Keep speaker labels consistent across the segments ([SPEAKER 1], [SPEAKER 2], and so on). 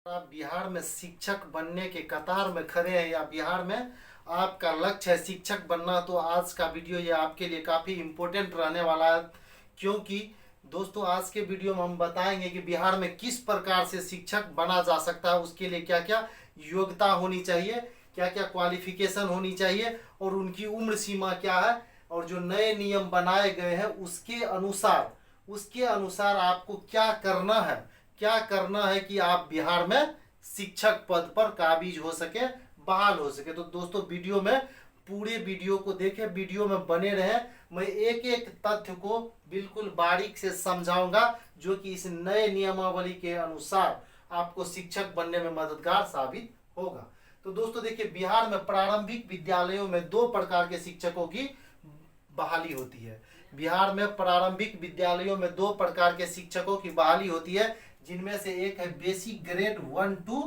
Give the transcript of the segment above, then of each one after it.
[SPEAKER 1] आप बिहार में शिक्षक बनने के कतार में खड़े हैं या बिहार में आपका लक्ष्य है शिक्षक बनना, तो आज का वीडियो ये आपके लिए काफ़ी इम्पोर्टेंट रहने वाला है। क्योंकि दोस्तों आज के वीडियो में हम बताएंगे कि बिहार में किस प्रकार से शिक्षक बना जा सकता है, उसके लिए क्या क्या योग्यता होनी चाहिए, क्या क्या क्वालिफिकेशन होनी चाहिए और उनकी उम्र सीमा क्या है, और जो नए नियम बनाए गए हैं उसके अनुसार आपको क्या करना है कि आप बिहार में शिक्षक पद पर काबिज हो सके, बहाल हो सके। तो दोस्तों वीडियो में पूरे वीडियो को देखें, वीडियो में बने रहें। मैं एक एक तथ्य को बिल्कुल बारीक से समझाऊंगा जो कि इस नए नियमावली के अनुसार आपको शिक्षक बनने में मददगार साबित होगा। तो दोस्तों देखिए, बिहार में प्रारंभिक विद्यालयों में दो प्रकार के शिक्षकों की बहाली होती है। बिहार में प्रारंभिक विद्यालयों में दो प्रकार के शिक्षकों की बहाली होती है, जिनमें से एक है बेसिक ग्रेड 1 to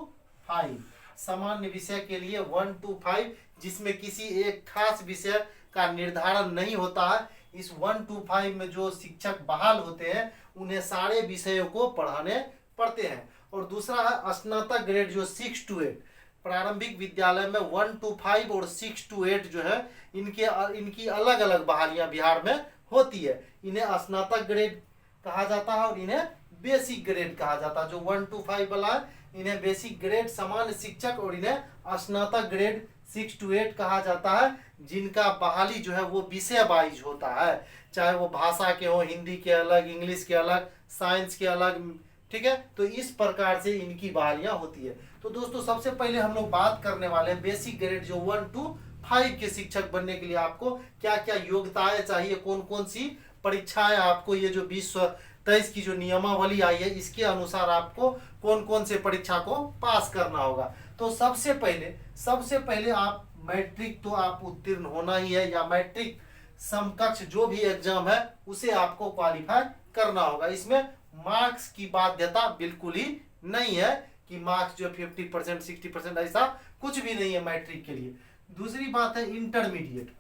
[SPEAKER 1] 5, सामान्य विषय के लिए 1 to 5, जिसमें किसी एक खास विषय का निर्धारण नहीं होता है। इस 1 to 5 में जो शिक्षक बहाल होते हैं उन्हें सारे विषयों को पढ़ाने पड़ते हैं। और दूसरा है स्नातक ग्रेड जो 6 to 8। प्रारंभिक विद्यालय में 1 to 5 और 6 to 8 जो है इनकी अलग अलग बहालियां बिहार में होती है। इन्हें स्नातक ग्रेड कहा जाता है और इन्हें बेसिक ग्रेड कहा जाता है। जो 1 to 5 वाला है इन्हें बेसिक ग्रेड सामान्य शिक्षक और इन्हें स्नातक ग्रेड 6 to 8 कहा जाता है, जिनका बहाली जो है वो विषय वाइज होता है, चाहे वो भाषा के हो, हिंदी के अलग, इंग्लिश के अलग, साइंस के अलग, ठीक है। तो इस प्रकार से इनकी बहालियां होती है। तो दोस्तों सबसे पहले हम लोग बात करने वाले हैं बेसिक ग्रेड जो 1 to 5 के शिक्षक बनने के लिए आपको क्या क्या योग्यताएं चाहिए, कौन कौन सी परीक्षाएं आपको, ये जो 2023 की जो नियमावली आई है इसके अनुसार आपको कौन कौन से परीक्षा को पास करना होगा। तो सबसे पहले आप मैट्रिक तो आप उत्तीर्ण होना ही है, या मैट्रिक समकक्ष जो भी एग्जाम है उसे आपको क्वालिफाई करना होगा। इसमें मार्क्स की बाध्यता बिल्कुल ही नहीं है कि मार्क्स जो 50% 60% ऐसा कुछ भी नहीं है मैट्रिक के लिए। दूसरी बात है इंटरमीडिएट,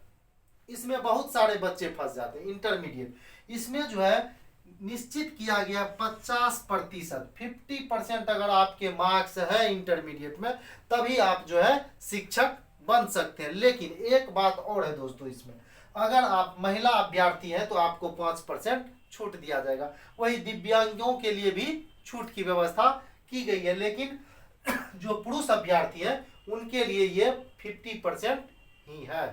[SPEAKER 1] इसमें बहुत सारे बच्चे फंस जाते हैं। इंटरमीडिएट इसमें जो है निश्चित किया गया 50%, 50% अगर आपके मार्क्स है इंटरमीडिएट में तभी आप जो है शिक्षक बन सकते हैं। लेकिन एक बात और है दोस्तों, इसमें अगर आप महिला अभ्यर्थी हैं तो आपको 5% छूट दिया जाएगा। वही दिव्यांगों के लिए भी छूट की व्यवस्था की गई है, लेकिन जो पुरुष अभ्यर्थी है उनके लिए ये 50% ही है।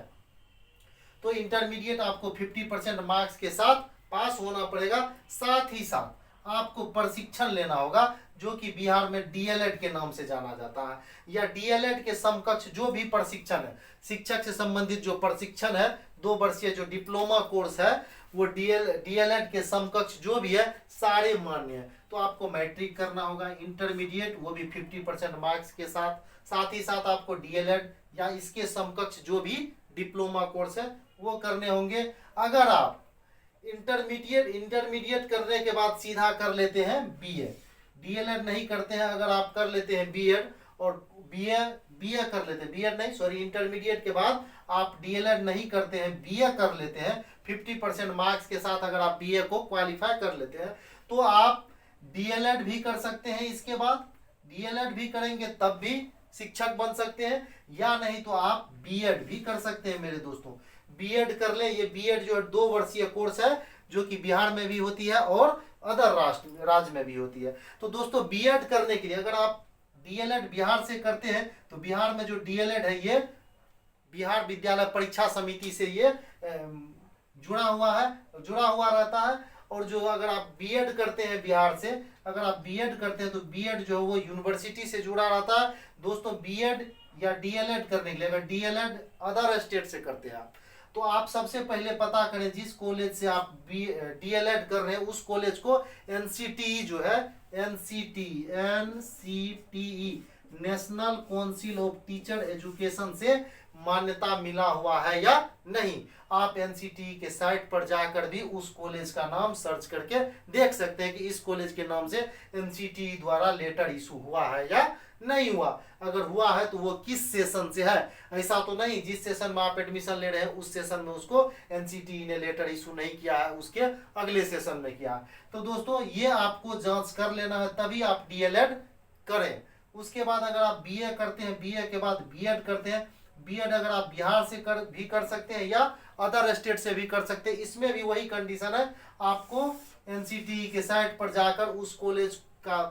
[SPEAKER 1] तो इंटरमीडिएट आपको 50% मार्क्स के साथ पास होना पड़ेगा। साथ ही साथ आपको प्रशिक्षण लेना होगा जो कि बिहार में डीएलएड के नाम से जाना जाता है, या डीएलएड के समकक्ष जो भी प्रशिक्षण है, शिक्षक से संबंधित जो प्रशिक्षण है, 2 वर्षीय जो डिप्लोमा कोर्स है वो डीएलएड के समकक्ष जो भी है सारे मान्य है। तो आपको मैट्रिक करना होगा, इंटरमीडिएट वो भी 50% मार्क्स के साथ, साथ ही साथ आपको डीएलएड या इसके समकक्ष जो भी डिप्लोमा कोर्स है वो करने होंगे। अगर आप इंटरमीडिएट करने के बाद सीधा कर लेते हैं बीए, डीएलएड नहीं करते हैं, अगर आप कर लेते हैं बीएड और बीए कर लेते हैं, बीएड नहीं सॉरी, इंटरमीडिएट के बाद आप डीएलएड नहीं करते हैं, बीए कर लेते हैं 50% मार्क्स के साथ, अगर आप बीए को क्वालिफाई कर लेते हैं तो आप डीएलएड भी कर सकते हैं। इसके बाद डीएलएड भी करेंगे तब भी शिक्षक बन सकते हैं, या नहीं तो आप बीएड भी कर सकते हैं मेरे दोस्तों। बीएड कर ले, ये बीएड जो है 2 वर्षीय कोर्स है जो कि बिहार में भी होती है और अदर राज्य में भी होती है। तो दोस्तों बीएड करने के लिए अगर आप डीएलएड बिहार से करते हैं तो बिहार में जो डीएलएड है ये बिहार विद्यालय परीक्षा समिति से ये जुड़ा हुआ रहता है। और जो अगर आप बीएड करते हैं बिहार से, अगर आप बीएड करते हैं तो बीएड जो है वो यूनिवर्सिटी से जुड़ा रहता है। दोस्तों बीएड या डीएलएड करने के लिए, अगर डीएलएड अदर स्टेट से करते हैं आप, तो आप सबसे पहले पता करें जिस कॉलेज से आप डीएलएड कर रहे हैं उस कॉलेज को एनसीटीई जो है, NCTE national council of teacher education से मान्यता मिला हुआ है या नहीं। आप एनसीटीई के साइट पर जाकर भी उस कॉलेज का नाम सर्च करके देख सकते हैं कि इस कॉलेज के नाम से एनसीटीई द्वारा लेटर इशू हुआ है या नहीं हुआ। अगर हुआ है तो वो किस सेशन से है, ऐसा तो नहीं जिस सेशन में आप एडमिशन ले रहे हैं उस सेशन में उसको एनसीटीई ने लेटर इशू नहीं किया है, उसके अगले सेशन में किया है। तो दोस्तों ये आपको जांच कर लेना है तभी आप डीएलएड करें। उसके बाद अगर आप बीए करते हैं, बीए के बाद बीएड करते हैं, बीएड अगर आप बिहार से भी कर सकते हैं या अदर स्टेट से भी कर सकते हैं। इसमें भी वही कंडीशन है, आपको एनसीटीई के साइट पर जाकर उस कॉलेज का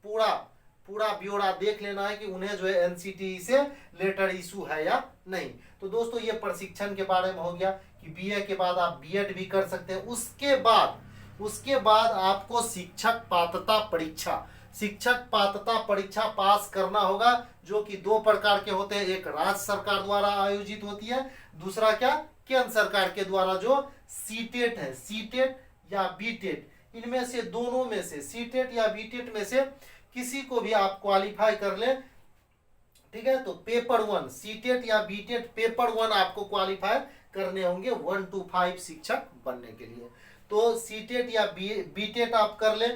[SPEAKER 1] पूरा पूरा ब्यौरा देख लेना है कि उन्हें जो है एनसीटीई से लेटर इशू है या नहीं। तो दोस्तों ये प्रशिक्षण के बारे में हो गया कि बीए के बाद आप बीएड भी कर सकते हैं। उसके बाद आपको शिक्षक पात्रता परीक्षा पास करना होगा, जो कि 2 प्रकार के होते हैं। एक राज्य सरकार द्वारा आयोजित होती है, दूसरा क्या केंद्र सरकार के द्वारा जो सीटेट है, सीटेट या बीटेट, इनमें से दोनों में से सीटेट या बीटेट में से किसी को भी आप क्वालिफाई कर ले, ठीक है। तो पेपर 1 सीटेट या बीटेट पेपर 1 आपको क्वालिफाई करने होंगे 1 to 5 शिक्षक बनने के लिए। तो सीटेट या बीटेट आप कर ले।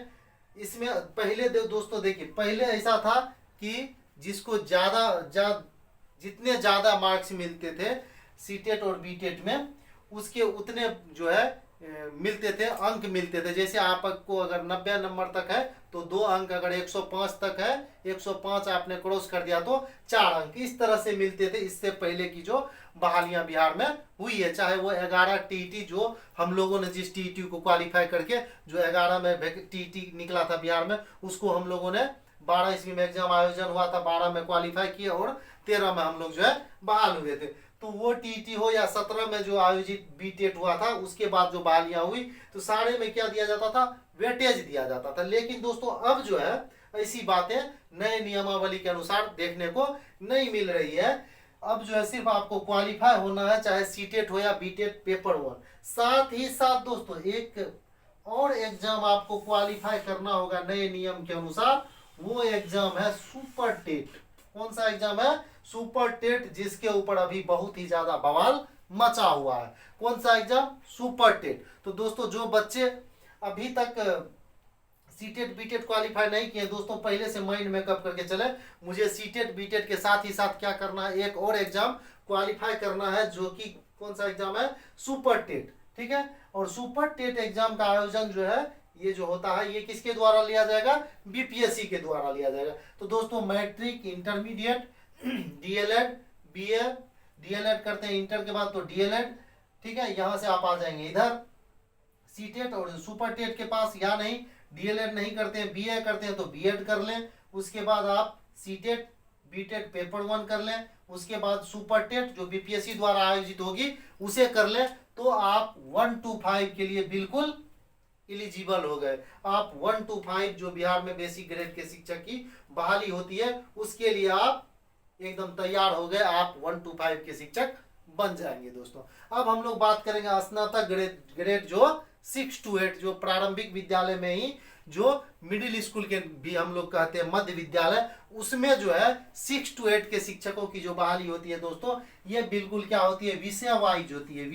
[SPEAKER 1] इसमें पहले दोस्तों देखिए, पहले ऐसा था कि जिसको जितने ज्यादा मार्क्स मिलते थे सीटेट और बीटेट में, उसके उतने जो है मिलते थे, अंक मिलते थे। जैसे आपको अगर 90 नंबर तक है तो 2 अंक, अगर 105 तक है 105 आपने क्रॉस कर दिया तो 4 अंक, इस तरह से मिलते थे। इससे पहले की जो बहालियां बिहार में हुई है, चाहे वो 11 टीटी जो हम लोगों ने जिस टीटी को क्वालिफाई करके जो 11 में टीटी निकला था बिहार में, उसको हम लोगों ने 12 ईस्वी में एग्जाम आयोजन हुआ था, 12 में क्वालिफाई किया और 13 में हम लोग जो है बहाल हुए थे। तो वो टीटी हो या 17 में जो आयोजित बीटेट हुआ था, उसके बाद जो बहालियां हुई तो सारे में क्या दिया जाता था, वेटेज दिया जाता था। लेकिन दोस्तों अब जो है ऐसी बातें नए नियमावली के अनुसार देखने को नहीं मिल रही है। अब जो है सिर्फ आपको क्वालिफाई होना है, चाहे सीटेट हो या बीटेट पेपर 1। साथ ही साथ दोस्तों एक और एग्जाम आपको क्वालिफाई करना होगा नए नियम के अनुसार, वो एग्जाम है सुपर टेट। कौन सा एग्जाम है? सुपर टेट, जिसके ऊपर अभी बहुत ही ज्यादा बवाल मचा हुआ है। कौन सा एग्जाम? Super TET. तो दोस्तों जो बच्चे अभी तक सीटेट बीटेट क्वालिफाई नहीं किए दोस्तों, पहले से माइंड मेकअप करके चले, मुझे सीटेट बीटेट के साथ ही साथ क्या करना है, एक और एग्जाम क्वालिफाई करना है, जो कि कौन सा एग्जाम है? सुपर टेट, ठीक है। और सुपर टेट एग्जाम का आयोजन जो है ये जो होता है, ये किसके द्वारा लिया जाएगा? बीपीएससी के द्वारा लिया जाएगा। तो दोस्तों matric, intermediate, DElEd, BA, DElEd करते हैं इंटर के बाद तो डीएलएड, ठीक है। यहां से आप आ जाएंगे इधर सीटेट और सुपर टेट के पास, या नहीं डीएलएड नहीं करते हैं, बीए करते हैं तो बीएड कर लें। उसके बाद आप सीटेट बीटेट पेपर 1 कर लें, उसके बाद सुपर टेट जो बीपीएससी द्वारा आयोजित होगी उसे कर लें, तो आप 1 to 5 के लिए बिल्कुल एलिजिबल हो गए। आप 1 to 5 जो बिहार में बेसिक ग्रेड के शिक्षक की बहाली होती है, उसके लिए आप एकदम तैयार हो गए, आप 1 to 5 के शिक्षक बन जाएंगे दोस्तों। अब हम लोग बात करेंगे स्नातक ग्रेड जो 6 to 8, जो प्रारंभिक विद्यालय में ही, जो मिडिल स्कूल के भी हम लोग कहते हैं मध्य विद्यालय, उसमें जो है 6 to 8 के शिक्षकों की जो बहाली होती है दोस्तों, ये बिल्कुल क्या होती है? विषय वाइज होती है,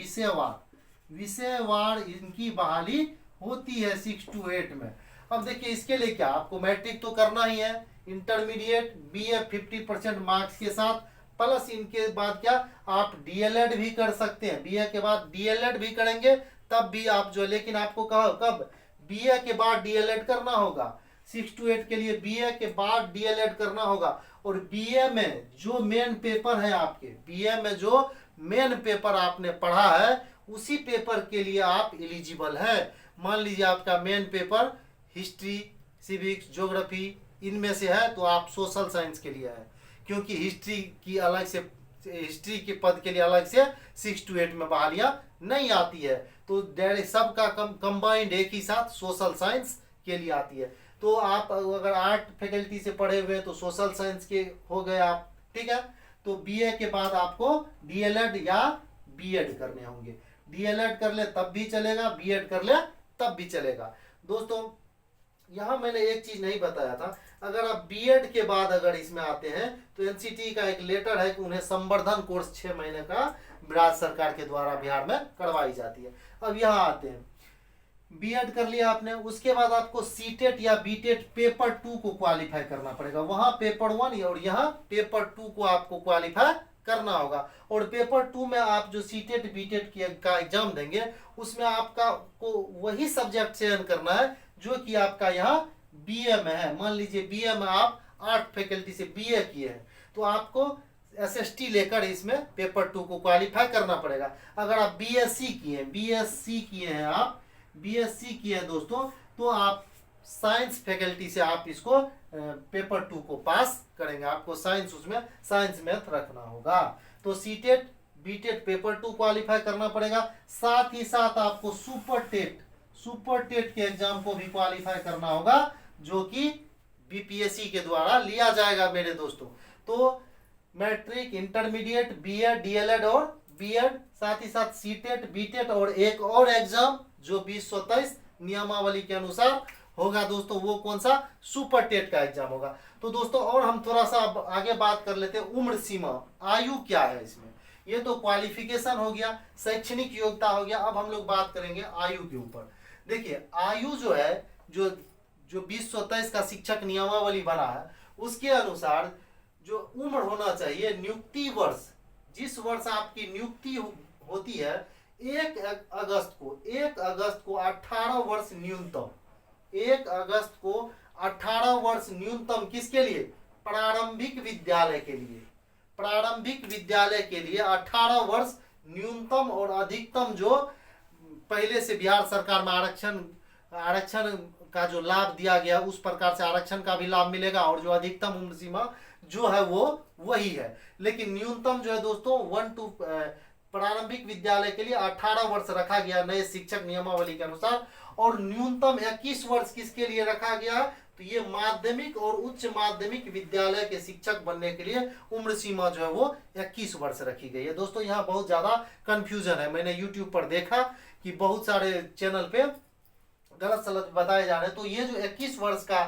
[SPEAKER 1] विषयवार इनकी बहाली होती है 6 to 8 में। अब देखिए इसके लिए क्या, आपको मैट्रिक तो करना ही है, इंटरमीडिएट बीए 50% मार्क्स के साथ, प्लस इनके बाद क्या आप डीएलएड भी कर सकते हैं। बीए के बाद डीएलएड भी करेंगे तब भी आप जो, लेकिन आपको कब बीए के बाद डीएलएड करना होगा। 6 to 8 के लिए बीए के बाद डीएलएड करना होगा। और बीए में जो मेन पेपर है आपके, बीए में जो मेन पेपर आपने पढ़ा है, उसी पेपर के लिए आप एलिजिबल है। मान लीजिए आपका main paper history, civics, geography इनमें से है, तो आप सोशल साइंस के लिए है, क्योंकि हिस्ट्री की अलग से, हिस्ट्री के पद के लिए अलग से 6 to 8 में बहालियां नहीं आती है, तो डायरेक्ट सबका कंबाइंड एक ही साथ सोशल साइंस के लिए आती है। तो आप अगर आर्ट फैकल्टी से पढ़े हुए हैं तो सोशल साइंस के हो गए आप, ठीक है। तो बीए के बाद आपको डीएलएड या बीएड करने होंगे। डीएलएड कर ले तब भी चलेगा, बीएड कर ले तब भी चलेगा। दोस्तों यहाँ मैंने एक चीज नहीं बताया था, अगर आप बीएड के बाद अगर इसमें आते हैं तो एनसीटी का एक लेटर है कि उन्हें संवर्धन कोर्स 6 महीने का राज्य सरकार के द्वारा बिहार में करवाई जाती है। अब यहाँ आते हैं, बीएड कर लिया आपने, उसके बाद आपको सीटेट या बीटेट पेपर 2 को क्वालिफाई करना पड़ेगा। वहां पेपर 1 और यहाँ पेपर 2 को आपको क्वालिफाई करना होगा। और पेपर 2 में आप जो सीटेट बीटेट का एग्जाम देंगे, उसमें आपका को वही सब्जेक्ट चयन करना है जो कि आपका यहाँ बीए में है। मान लीजिए बीए में आप आर्ट फैकल्टी से बीए किए हैं तो आपको एसएसटी लेकर इसमें पेपर 2 को क्वालिफाई करना पड़ेगा। अगर आप बीएससी किए हैं आप बीएससी किए हैं दोस्तों, तो आप साइंस फैकल्टी से आप इसको पेपर 2 को पास करेंगे। आपको साइंस उसमें साइंस मैथ रखना होगा। तो सीटेट बीटेट पेपर 2 क्वालिफाई करना पड़ेगा। साथ ही साथ आपको सुपर टेट के एग्जाम को भी क्वालिफाई करना होगा, जो कि बीपीएससी के द्वारा लिया जाएगा मेरे दोस्तों। तो मैट्रिक, इंटरमीडिएट, बीएड, डीएलएड और बीएड, साथ ही साथ सीटेट, बीटेट और एक और एग्जाम जो 2023 नियमावली के अनुसार होगा दोस्तों, वो कौन सा? सुपर टेट का एग्जाम होगा। तो दोस्तों और हम थोड़ा सा आगे बात कर लेते हैं, उम्र सीमा, आयु क्या है इसमें। ये तो क्वालिफिकेशन हो गया, शैक्षणिक योग्यता हो गया। अब हम लोग बात करेंगे आयु के ऊपर। देखिए आयु जो है, जो 2023 का शिक्षक नियमावली बना है, उसके अनुसार जो उम्र होना चाहिए, नियुक्ति वर्ष, जिस वर्ष आपकी नियुक्ति होती है 1 अगस्त को 18 वर्ष न्यूनतम, 1 अगस्त को 18 वर्ष न्यूनतम किसके लिए? प्रारंभिक विद्यालय के लिए। प्रारंभिक विद्यालय के लिए 18 वर्ष न्यूनतम और अधिकतम, जो पहले से बिहार सरकार में आरक्षण का जो लाभ दिया गया उस प्रकार से आरक्षण का भी लाभ मिलेगा, और जो अधिकतम उम्र सीमा जो है वो वही है। लेकिन न्यूनतम जो है दोस्तों 1 to प्रारंभिक विद्यालय के लिए 18 वर्ष रखा गया नए शिक्षक नियमावली के अनुसार, और न्यूनतम 21 वर्ष किसके लिए रखा गया? तो ये माध्यमिक और उच्च माध्यमिक विद्यालय के शिक्षक बनने के लिए उम्र सीमा जो है वो 21 वर्ष रखी गई है। दोस्तों यहाँ बहुत ज्यादा कंफ्यूजन है, मैंने यूट्यूब पर देखा कि बहुत सारे चैनल पे गलत सलत बताए जा रहे हैं। तो ये जो 21 वर्ष का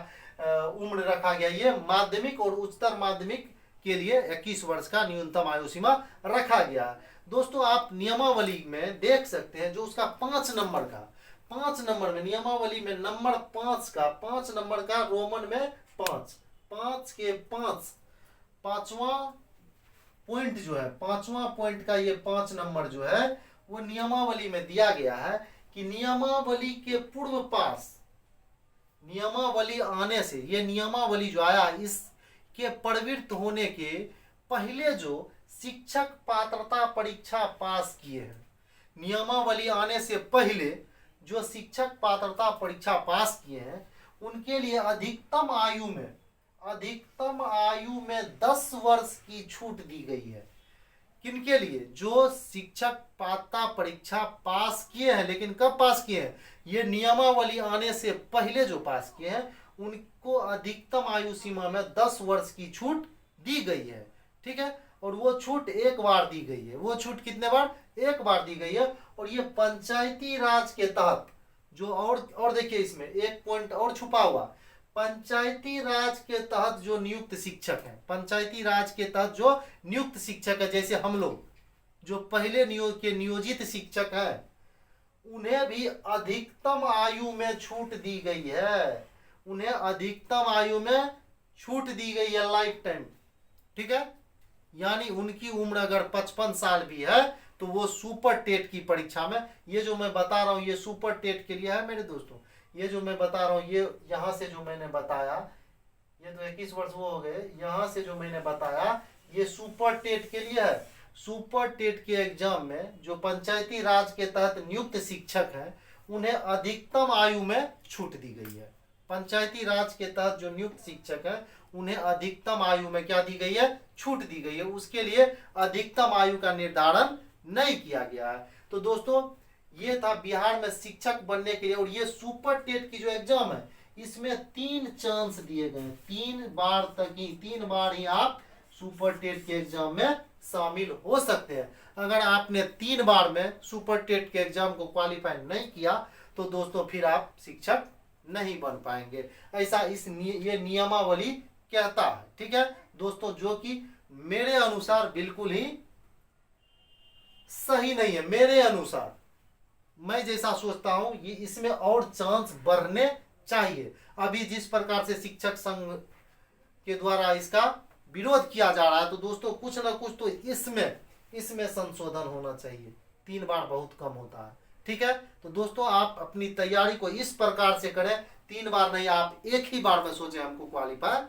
[SPEAKER 1] उम्र रखा गया, ये माध्यमिक और उच्चतर माध्यमिक के लिए 21 वर्ष का न्यूनतम आयु सीमा रखा गया है। दोस्तों आप नियमावली में देख सकते हैं जो उसका 5 नंबर में नियमावली में नंबर 5 नंबर का रोमन में 5 के 5वां पॉइंट जो है, 5वां पॉइंट का ये 5 नंबर जो है वो नियमावली में दिया गया है कि नियमावली के पूर्व पास, नियमावली आने से, ये नियमावली जो आया इसके प्रवृत्त होने के पहले जो शिक्षक पात्रता परीक्षा पास किए हैं, नियमावली आने से पहले जो शिक्षक पात्रता परीक्षा पास किए हैं, उनके लिए अधिकतम आयु में 10 वर्ष की छूट दी गई है। किनके लिए? जो शिक्षक पात्रता परीक्षा पास किए हैं, लेकिन कब पास किए हैं? ये नियमावली आने से पहले जो पास किए हैं उनको अधिकतम आयु सीमा में 10 वर्ष की छूट दी गई है। ठीक है, और वो छूट एक बार दी गई है। वो छूट कितने बार? एक बार दी गई है। और ये पंचायती राज के तहत जो और देखिए इसमें एक पॉइंट और छुपा हुआ, पंचायती राज के तहत जो नियुक्त शिक्षक हैं, पंचायती राज के तहत जो नियुक्त शिक्षक है, जैसे हम लोग जो पहले नियोजित शिक्षक हैं, उन्हें भी अधिकतम आयु में छूट दी गई है। उन्हें अधिकतम आयु में छूट दी गई है लाइफ टाइम। ठीक है, यानी उनकी उम्र अगर 55 साल भी है तो वो सुपर टेट की परीक्षा में, ये जो मैं बता रहा हूँ ये सुपर टेट के लिए है मेरे दोस्तों। ये जो मैं बता रहा हूँ, ये यहाँ से जो मैंने बताया, ये तो 21 वर्ष वो हो गए, यहाँ से जो मैंने बताया ये सुपर टेट के लिए है। सुपर टेट के एग्जाम में जो पंचायती राज के तहत नियुक्त शिक्षक हैं उन्हें अधिकतम आयु में छूट दी गई है। पंचायती राज के तहत जो नियुक्त शिक्षक हैं उन्हें अधिकतम आयु में क्या दी गई है? छूट दी गई है। उसके लिए अधिकतम आयु का निर्धारण नहीं किया गया है। तो दोस्तों ये था बिहार में शिक्षक बनने के लिए। और ये सुपर टेट की जो एग्जाम है इसमें 3 चांस दिए गए, 3 बार ही आप सुपर टेट के एग्जाम में शामिल हो सकते हैं। अगर आपने 3 बार में सुपर टेट के एग्जाम को क्वालिफाई नहीं किया तो दोस्तों फिर आप शिक्षक नहीं बन पाएंगे, ऐसा ये नियमावली कहता है। ठीक है दोस्तों, जो कि मेरे अनुसार बिल्कुल ही सही नहीं है। मेरे अनुसार मैं जैसा सोचता हूं ये इसमें और चांस बढ़ने चाहिए। अभी जिस प्रकार से शिक्षक संघ के द्वारा इसका विरोध किया जा रहा है, तो दोस्तों कुछ ना कुछ तो इसमें संशोधन होना चाहिए। 3 बार बहुत कम होता है। ठीक है, तो दोस्तों आप अपनी तैयारी को इस प्रकार से करें, 3 बार नहीं, आप एक ही बार में सोचे हमको क्वालिफाई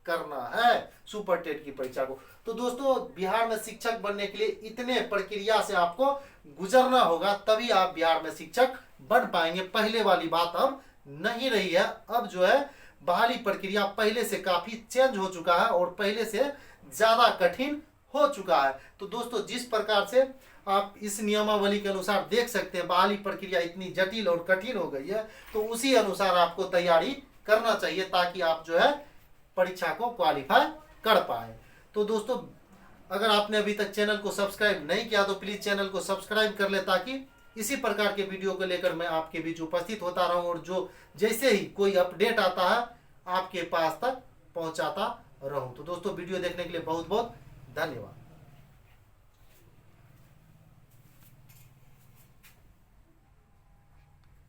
[SPEAKER 1] करना है सुपर टेट की परीक्षा को। तो दोस्तों बिहार में शिक्षक बनने के लिए इतने प्रक्रिया से आपको गुजरना होगा, तभी आप बिहार में शिक्षक बन पाएंगे। पहले वाली बात अब नहीं रही है। अब जो है बहाली प्रक्रिया पहले से काफी चेंज हो चुका है और पहले से ज्यादा कठिन हो चुका है। तो दोस्तों जिस प्रकार से आप इस नियमावली के अनुसार देख सकते हैं बहाली प्रक्रिया इतनी जटिल और कठिन हो गई है, तो उसी अनुसार आपको तैयारी करना चाहिए ताकि आप जो है परीक्षा को क्वालिफाई कर पाए। तो दोस्तों अगर आपने अभी तक चैनल को सब्सक्राइब नहीं किया तो प्लीज चैनल को सब्सक्राइब कर ले, ताकि इसी प्रकार के वीडियो को लेकर मैं आपके बीच उपस्थित होता रहूं और जो जैसे ही कोई अपडेट आता है आपके पास तक पहुंचाता रहूं। तो दोस्तों वीडियो देखने के लिए बहुत बहुत धन्यवाद।